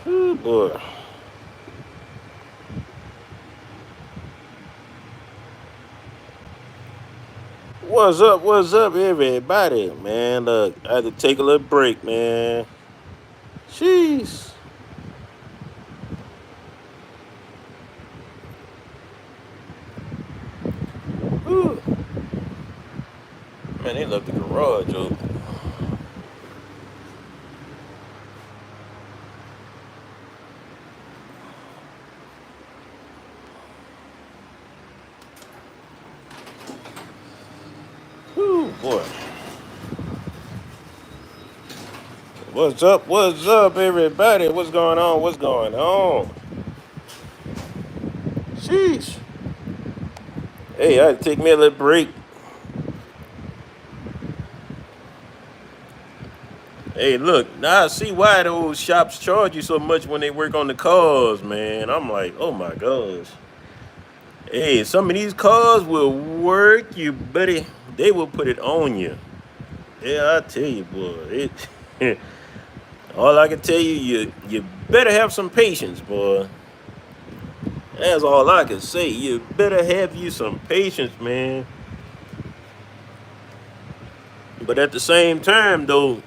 Ooh, boy. What's up, everybody? Man, look, I had to take a little break, man. Jeez. Ooh. Man, they left the garage open. Ooh, boy. What's up, everybody? What's going on? What's going on? Sheesh. Hey, I had to take me a little break. Hey, look, now I see why those shops charge you so much when they work on the cars, man. I'm like, oh my gosh. Hey, some of these cars will work you, buddy. They will put it on you. Yeah, I tell you, boy. It, all I can tell you, you better have some patience, boy. That's all I can say. You better have you some patience, man. But at the same time, though,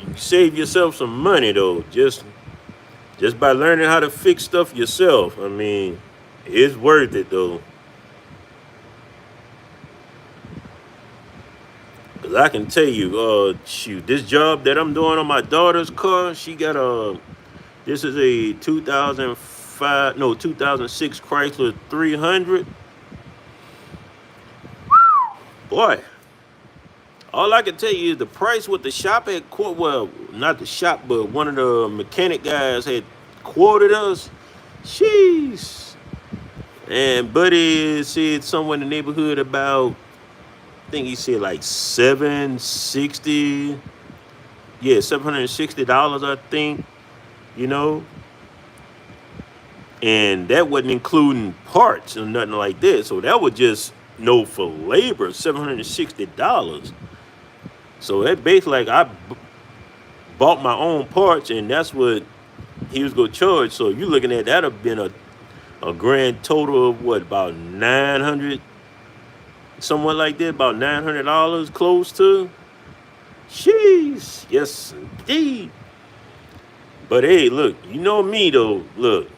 you save yourself some money, though. Just by learning how to fix stuff yourself. I mean, it's worth it, though. Cause I can tell you, shoot, this job that I'm doing on my daughter's car, she got a. This is a 2005, no, 2006 Chrysler 300. Boy, all I can tell you is the price what the shop had quote. Well, not the shop, but one of the mechanic guys had quoted us. Jeez. And Buddy said somewhere in the neighborhood about, I think he said like 760. Yeah, $760, I think. You know, and that wasn't including parts or nothing like that. So that was just no for labor, $760. So that basically like bought my own parts, and that's what he was gonna charge. So you're looking at that'd have been a grand total of what, about 900, somewhat like that, about $900 close to. Jeez, yes indeed. But hey, look, you know me though. Look,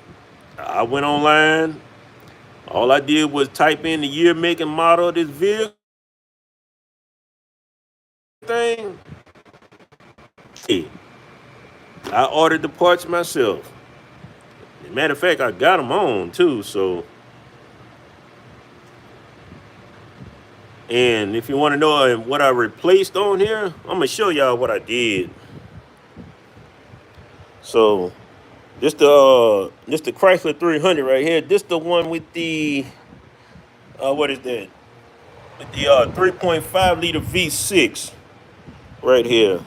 I went online. All I did was type in the year, make, and model of this vehicle thing. Hey, I ordered the parts myself. As a matter of fact, I got them on too. So, and if you want to know what I replaced on here, I'm gonna show y'all what I did. So, this the Chrysler 300 right here. This the one with the what is that? With the 3.5 liter V6 right here.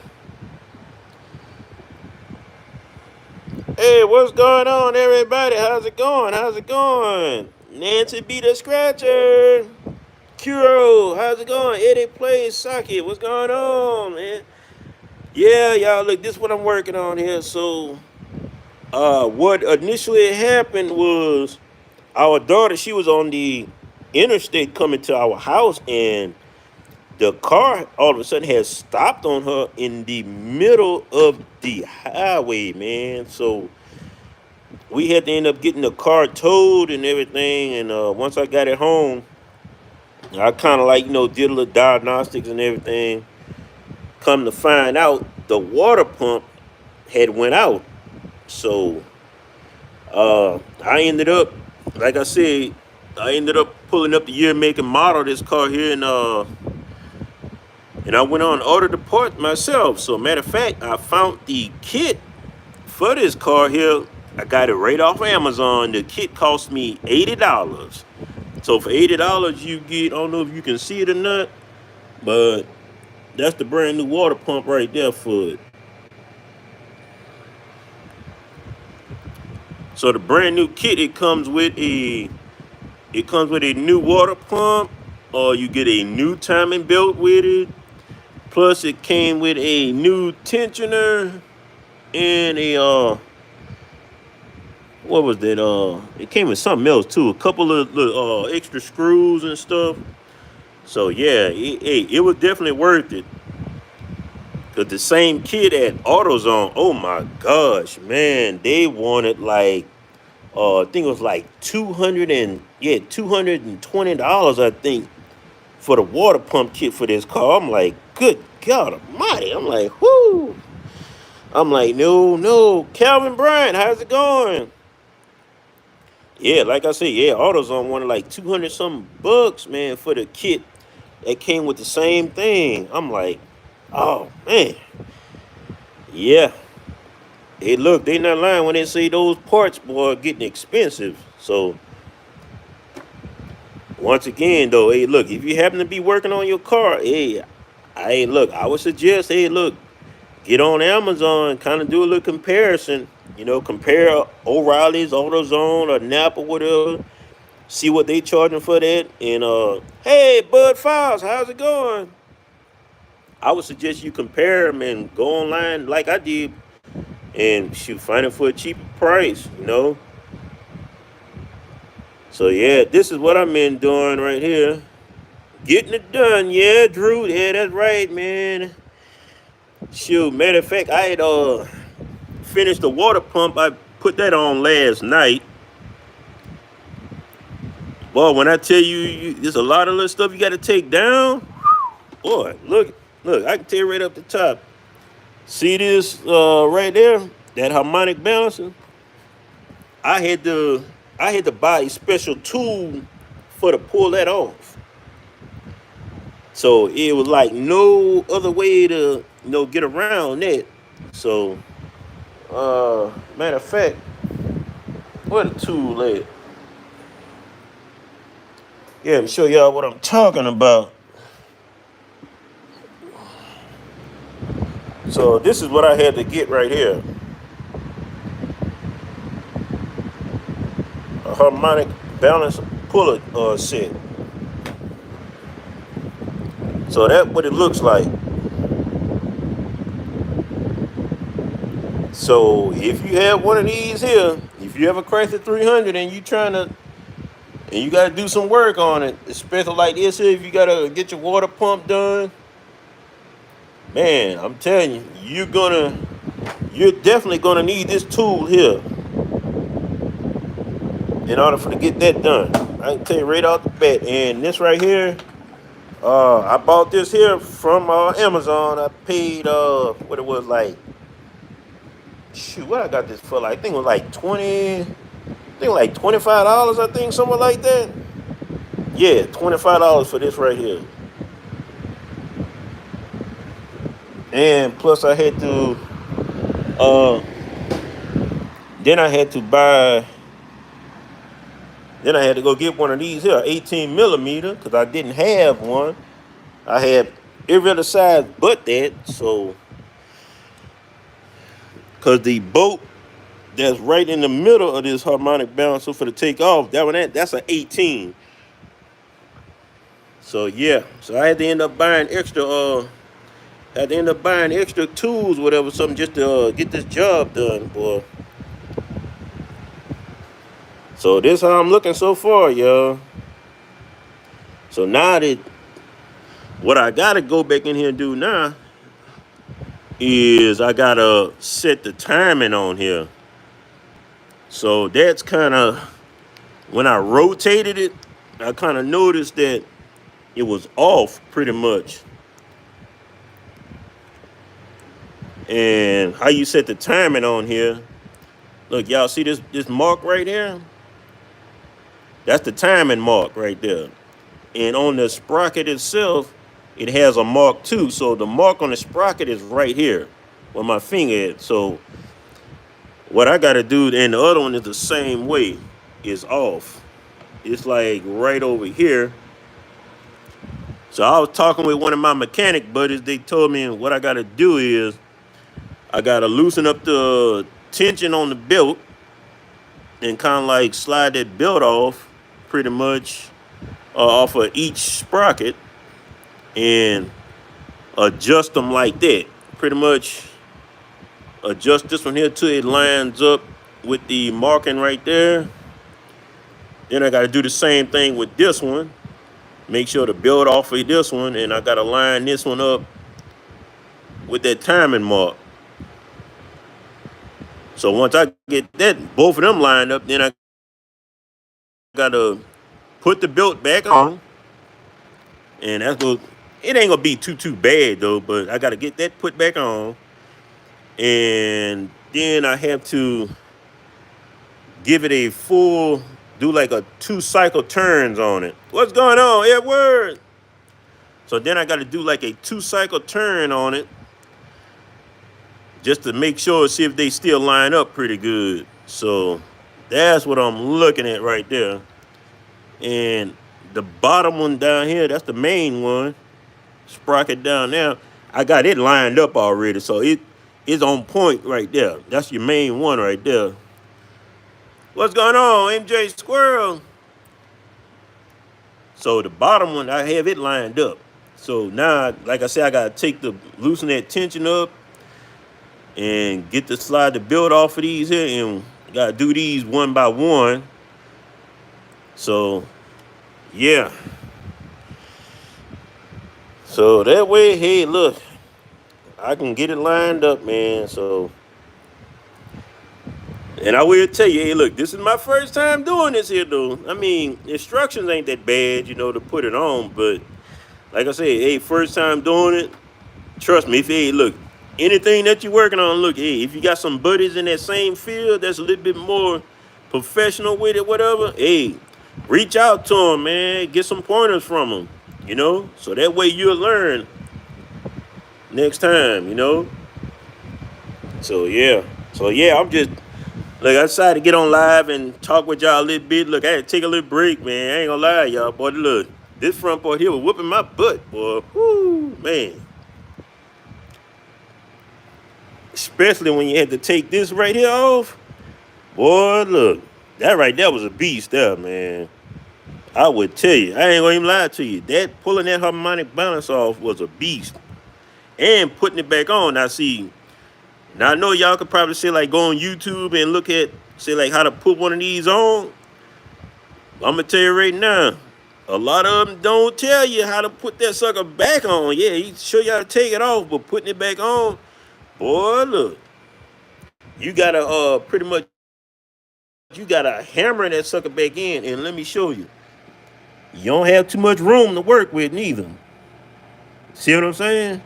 Hey, what's going on, everybody? How's it going? How's it going? Nancy B the Scratcher. Kuro, how's it going? Eddie Plays Socket. What's going on, man? Yeah, y'all, look, this is what I'm working on here. So, what initially happened was our daughter, she was on the interstate coming to our house, and the car all of a sudden had stopped on her in the middle of the highway, man. So, we had to end up getting the car towed and everything. And once I got it home, I kind of like, did a little diagnostics and everything. Come to find out, the water pump had went out. So I ended up, like I said, I ended up pulling up the year, make, and model of this car here, and I went on and ordered the part myself. So matter of fact, I found the kit for this car here. I got it right off Amazon. The kit cost me $80. So for $80, you get, I don't know if you can see it or not, but that's the brand new water pump right there for it. So the brand new kit, it comes with a new water pump, or you get a new timing belt with it. Plus, it came with a new tensioner and a what was that? It came with something else too. A couple of extra screws and stuff. So yeah, it was definitely worth it. Cause the same kid at AutoZone, oh my gosh, man, they wanted like I think it was like $220, I think, for the water pump kit for this car. I'm like, good God Almighty! I'm like, whoo! I'm like, no, Calvin Bryant, how's it going? Yeah, like I said, yeah, AutoZone wanted like 200 something bucks, man, for the kit that came with the same thing. I'm like, oh man, yeah. Hey, look, they not lying when they say those parts, boy, are getting expensive. So once again, though, hey, look, if you happen to be working on your car, look, I would suggest, hey, look, get on Amazon, kind of do a little comparison. Compare O'Reilly's, AutoZone, or Napa, whatever. See what they charging for that. And hey, Bud Files, how's it going? I would suggest you compare them and go online like I did, and shoot, find it for a cheaper price. So yeah, this is what I'm in doing right here. Getting it done, yeah, Drew. Yeah, that's right, man. Shoot, matter of fact, I had finished the water pump. I put that on last night. Boy, when I tell you, there's a lot of little stuff you got to take down. Boy, look, I can tell you right up the top. See this right there? That harmonic balancer? I had to buy a special tool to pull that off. So it was like no other way to get around that. So matter of fact, what a tool at? Yeah, let me show y'all what I'm talking about. So this is what I had to get right here. A harmonic balance puller set. So that's what it looks like. So if you have one of these here, if you have a Chrysler 300 and you got to do some work on it, especially like this here, if you got to get your water pump done, man, I'm telling you, you're definitely gonna need this tool here in order to get that done. I can tell you right off the bat. And this right here, I bought this here from Amazon. I paid what it was like. Shoot, what I got this for? Like, I think it was like $25. I think something like that. Yeah, $25 for this right here. And plus, I had to. Then I had to buy. Then I had to go get one of these here, 18 millimeter, because I didn't have one. I had every other size but that. So, because the bolt that's right in the middle of this harmonic balancer for the takeoff, that's an 18. So yeah, so I had to end up buying extra tools, whatever, something just to get this job done, boy. So this how I'm looking so far, y'all. So now that what I gotta go back in here and do now is I gotta set the timing on here. So that's kind of, when I rotated it, I kind of noticed that it was off pretty much. And how you set the timing on here, look, y'all see this mark right here? That's the timing mark right there. And on the sprocket itself, it has a mark too. So the mark on the sprocket is right here where my finger is. So what I got to do, and the other one is the same way, is off. It's like right over here. So I was talking with one of my mechanic buddies. They told me what I got to do is I got to loosen up the tension on the belt and kind of like slide that belt off pretty much off of each sprocket and adjust them like that. Pretty much adjust this one here till it lines up with the marking right there. Then I got to do the same thing with this one. Make sure to build off of this one, and I got to line this one up with that timing mark. So once I get that, both of them lined up, then I got to put the belt back on, and that's go. It ain't gonna be too bad though, but I got to get that put back on, and then I have to give it a full, do like a 2 cycle turns on it. What's going on, Edward? So then I got to do like a 2 cycle turn on it, just to make sure, see if they still line up pretty good. So that's what I'm looking at right there. And the bottom one down here, that's the main one. Sprocket down there, I got it lined up already. So it is on point right there. That's your main one right there. What's going on, MJ Squirrel? So the bottom one, I have it lined up. So now, like I said, I got to loosen that tension up and get the slide to build off of these here, and got to do these one by one. So, yeah. So that way, hey, look, I can get it lined up, man. So, and I will tell you, hey, look, this is my first time doing this here, though. I mean, instructions ain't that bad, to put it on. But like I said, hey, first time doing it, trust me, hey, look, anything that you're working on, look, hey, if you got some buddies in that same field that's a little bit more professional with it, whatever, hey, reach out to them, man. Get some pointers from them, so that way you'll learn next time, So, yeah. I'm just, look, I decided to get on live and talk with y'all a little bit. Look, I had to take a little break, man. I ain't gonna lie, y'all, boy. Look, this front part here was whooping my butt, boy. Whoo, man. Especially when you had to take this right here off. Boy, look, that right there was a beast there, man. I would tell you. I ain't gonna even lie to you. That pulling that harmonic balance off was a beast. And putting it back on. Now I know y'all could probably say, like, go on YouTube and look at, say, like, how to put one of these on. I'm gonna tell you right now, a lot of them don't tell you how to put that sucker back on. Yeah, he show you how to take it off, but putting it back on, boy, look, you gotta pretty much, you gotta hammer that sucker back in, and let me show you. You don't have too much room to work with neither. See what I'm saying?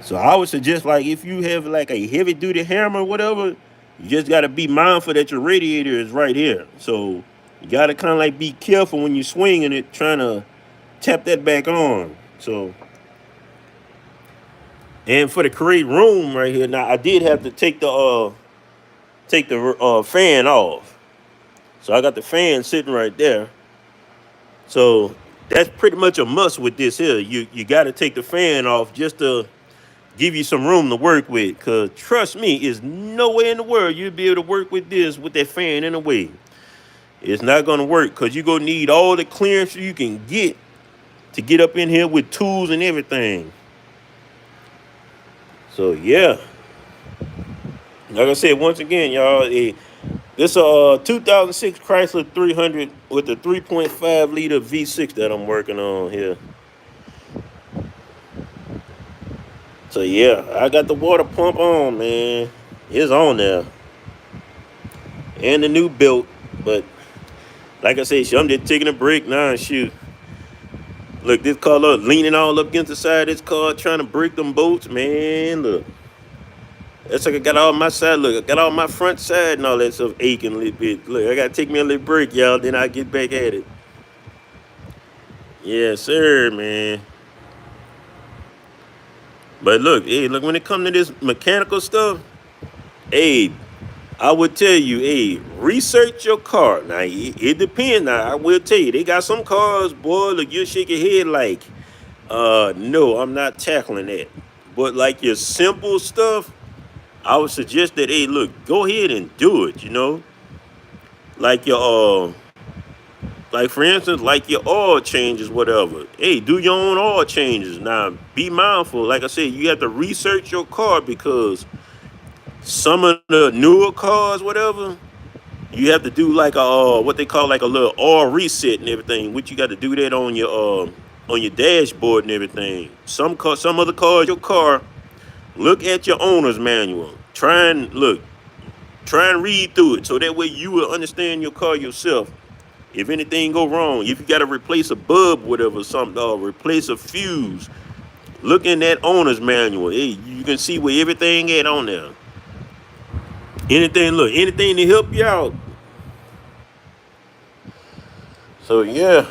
So I would suggest, like, if you have like a heavy duty hammer or whatever, you just gotta be mindful that your radiator is right here. So you gotta kind of like be careful when you're swinging it, trying to tap that back on. So, and for the create room right here, now I did have to take the fan off. So I got the fan sitting right there. So that's pretty much a must with this here. You got to take the fan off just to give you some room to work with. Because trust me, there's no way in the world you'll be able to work with this with that fan in the way. It's not going to work because you're going to need all the clearance you can get to get up in here with tools and everything. So, yeah. Like I said, once again, y'all, this 2006 Chrysler 300 with the 3.5 liter V6 that I'm working on here. So yeah, I got the water pump on, man. It's on there. And the new belt. But like I said, I'm just taking a break now and shoot. Look, this car leaning all up against the side of this car, trying to break them bolts, man. Look. That's like I got all my side. Look, I got all my front side and all that stuff aching a little bit. Look, I got to take me a little break, y'all. Then I get back at it. Yes, sir, man. But look, hey, look, when it comes to this mechanical stuff, hey, I would tell you, hey, research your car. Now, it depends. Now, I will tell you, they got some cars, boy, look, you'll shake your head like, no, I'm not tackling that. But like your simple stuff, I would suggest that, hey, look, go ahead and do it, Like your, like for instance, like your oil changes, whatever. Hey, do your own oil changes. Now, be mindful. Like I said, you have to research your car because Some of the newer cars, whatever, you have to do like a what they call like a little oil reset and everything. Which you got to do that on your dashboard and everything. Some other cars, your car, look at your owner's manual. Try and read through it so that way you will understand your car yourself. If anything go wrong, if you got to replace a bulb, whatever, something, replace a fuse, look in that owner's manual. Hey, you can see where everything at on there. Anything to help you out. So yeah.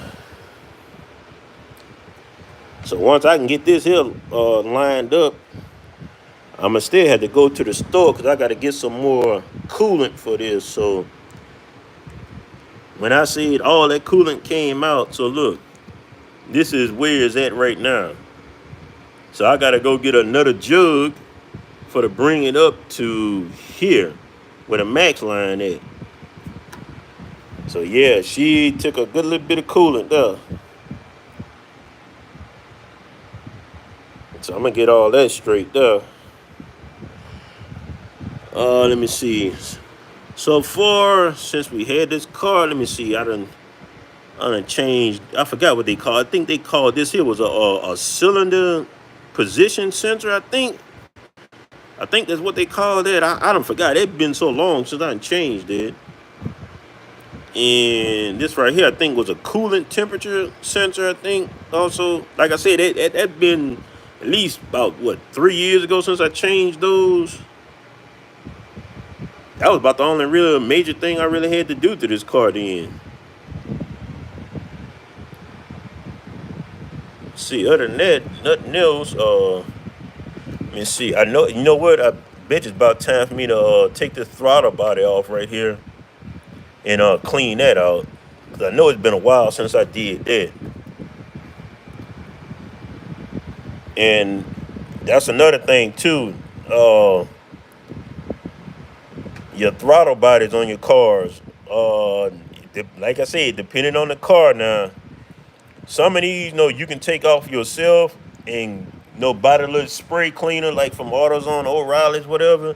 So once I can get this here lined up, I'ma still have to go to the store because I got to get some more coolant for this. So when I see it, all that coolant came out. So look, this is where it's at right now. So I got to go get another jug for to bring it up to here where the max line at. So yeah, she took a good little bit of coolant there. So I'm gonna get all that straight there. Let me see. So far, since we had this car, let me see. I done changed. I forgot what they call. I think they called this here was a cylinder position sensor. I think that's what they call that. I don't forgot. It's been so long since I done changed it. And this right here, I think was a coolant temperature sensor. I think also, like I said, that been at least about what 3 years ago since I changed those. That was about the only real major thing I really had to do to this car then. See, other than that, nothing else. Let me see. I know, you know what? I bet it's about time for me to take this throttle body off right here and clean that out. Cause I know it's been a while since I did that. And that's another thing too. Your throttle bodies on your cars. Like I said, depending on the car now. Some of these, you can take off yourself and buy the little spray cleaner like from AutoZone, O'Reilly's, whatever,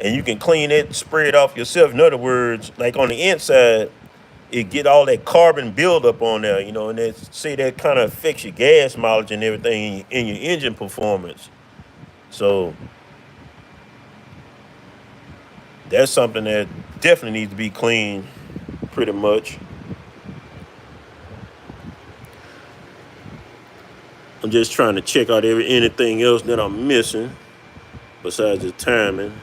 and you can clean it, spray it off yourself. In other words, like on the inside, it get all that carbon buildup on there, and that kind of affects your gas mileage and everything in your engine performance. So that's something that definitely needs to be cleaned, pretty much. I'm just trying to check out anything else that I'm missing besides the timing.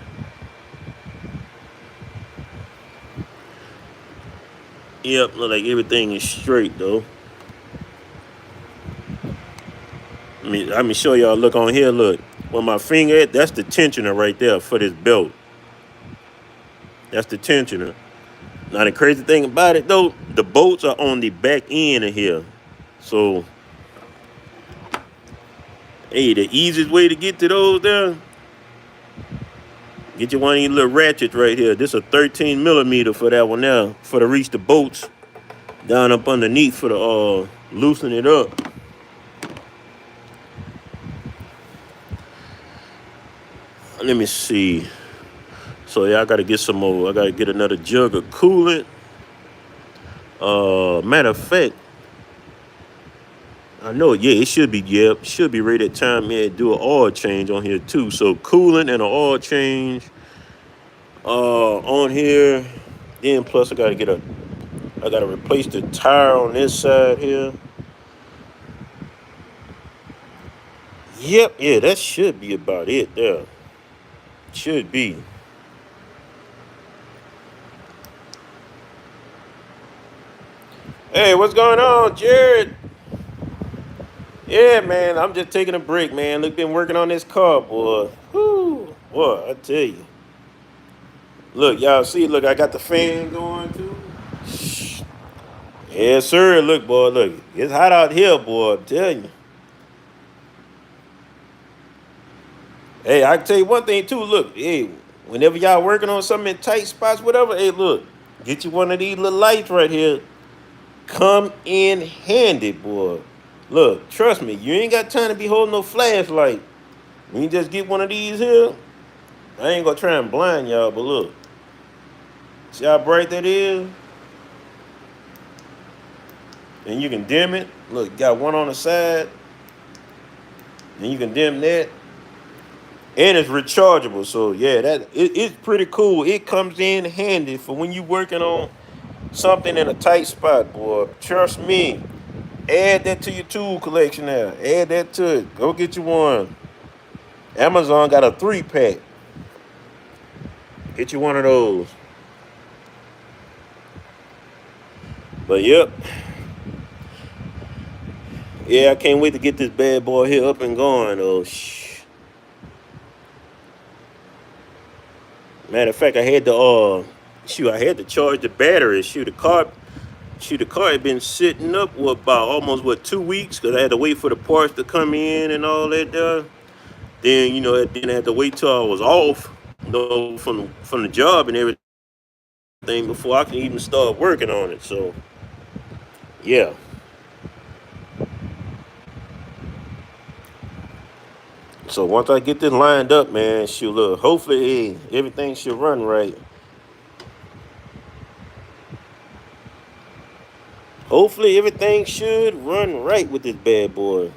Yep, look like everything is straight though. Let me show y'all. Look on here. Look, where my finger at, that's the tensioner right there for this belt. That's the tensioner. Now the crazy thing about it though, the bolts are on the back end of here. So, hey, the easiest way to get to those there, get you one of these little ratchets right here. This is a 13 millimeter for that one now, for to reach the bolts down up underneath for the loosen it up. Let me see. So yeah, I gotta get some more. I gotta get another jug of coolant. Matter of fact, I know, yeah, it should be right at time, man, do an oil change on here too. So coolant and an oil change on here. Then plus I gotta replace the tire on this side here. Yep, yeah, that should be about it there. Should be. Hey, what's going on, Jared? Yeah, man, I'm just taking a break, man. Look, been working on this car, boy. Whoo, boy, I tell you. Look, y'all see, look, I got the fan going too. Yes, sir. Look, boy, look, it's hot out here, boy. I'm telling you. Hey, I can tell you one thing too. Look, hey, whenever y'all working on something in tight spots, whatever, hey, look, get you one of these little lights right here. Come in handy, boy. Look, trust me, you ain't got time to be holding no flashlight. You just get one of these here. I ain't gonna try and blind y'all, but look. See how bright that is? And you can dim it. Look, you got one on the side, and you can dim that. And it's rechargeable. So yeah, it's pretty cool. It comes in handy for when you working on something in a tight spot, boy. Trust me. Add that to your tool collection now. Add that to it. Go get you one. Amazon got a 3-pack. Get you one of those. But yep. Yeah, I can't wait to get this bad boy here up and going. Oh, matter of fact, I had to I had to charge the battery. The car had been sitting up for about almost 2 weeks because I had to wait for the parts to come in and all that. Then then I had to wait till I was off, from the job and everything before I can even start working on it. So yeah. So once I get this lined up, man, shoot, look, hopefully everything should run right. Hopefully everything should run right with this bad boy.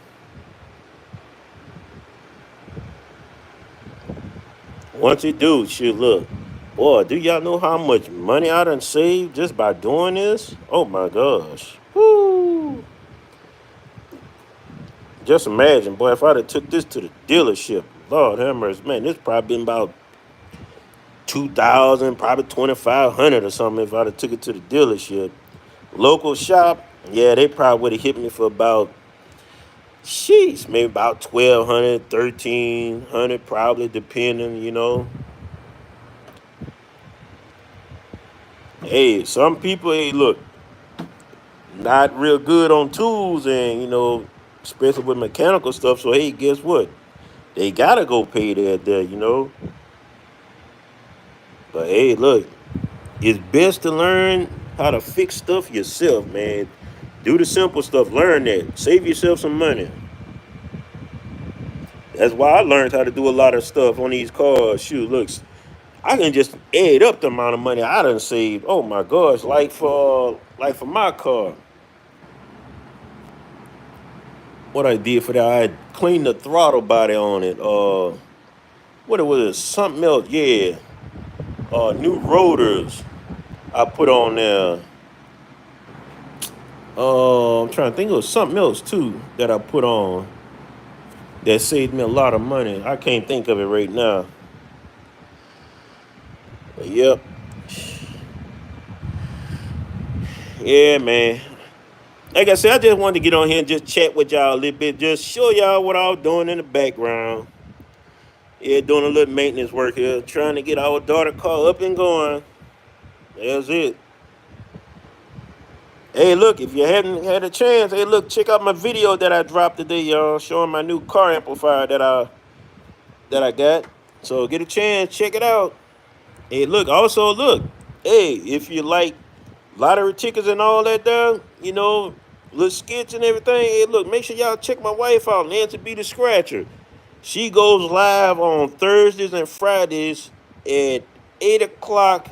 Once it do, shoot, look. Boy, do y'all know how much money I done saved just by doing this? Oh my gosh. Woo. Just imagine, boy, if I'd have took this to the dealership, Lord have mercy, man, this probably been about 2,000, probably 2,500 or something if I'd have took it to the dealership. Local shop, yeah, they probably would have hit me for about, sheesh, maybe about 1,200, 1,300, probably, depending. Hey, some people, hey, look, not real good on tools and, especially with mechanical stuff. So, hey, guess what? They got to go pay that. But, hey, look, it's best to learn how to fix stuff yourself, man. Do the simple stuff. Learn that. Save yourself some money. That's why I learned how to do a lot of stuff on these cars. Shoot, looks, I can just add up the amount of money I done saved. Oh my gosh, like for my car. What I did for that, I cleaned the throttle body on it. What it was, something else, yeah. New rotors I put on there. I'm trying to think, it was something else too that I put on that saved me a lot of money. I can't think of it right now. But yep. Yeah, man. Like I said, I just wanted to get on here and just chat with y'all a little bit, just show y'all what I was doing in the background. Yeah, doing a little maintenance work here, trying to get our daughter car up and going. That's it. Hey, look, if you hadn't had a chance, hey, look, check out my video that I dropped today, y'all, showing my new car amplifier that I got. So get a chance, check it out. Hey, look, also look, hey, if you like lottery tickets and all that there, little skits and everything, hey, look, make sure y'all check my wife out, Nancy B the Scratcher. She goes live on Thursdays and Fridays at 8 o'clock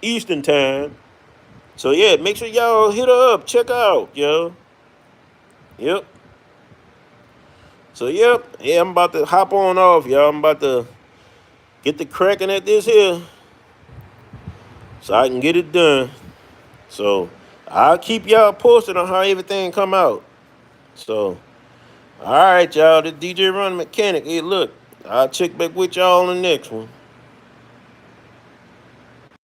Eastern time. So, yeah, make sure y'all hit her up. Check her out, yo. Yep. So, yep. Yeah, I'm about to hop on off, y'all. I'm about to get the cracking at this here so I can get it done. So, I'll keep y'all posted on how everything come out. So, all right, y'all. This DJ Run Mechanic. Hey, look, I'll check back with y'all on the next one.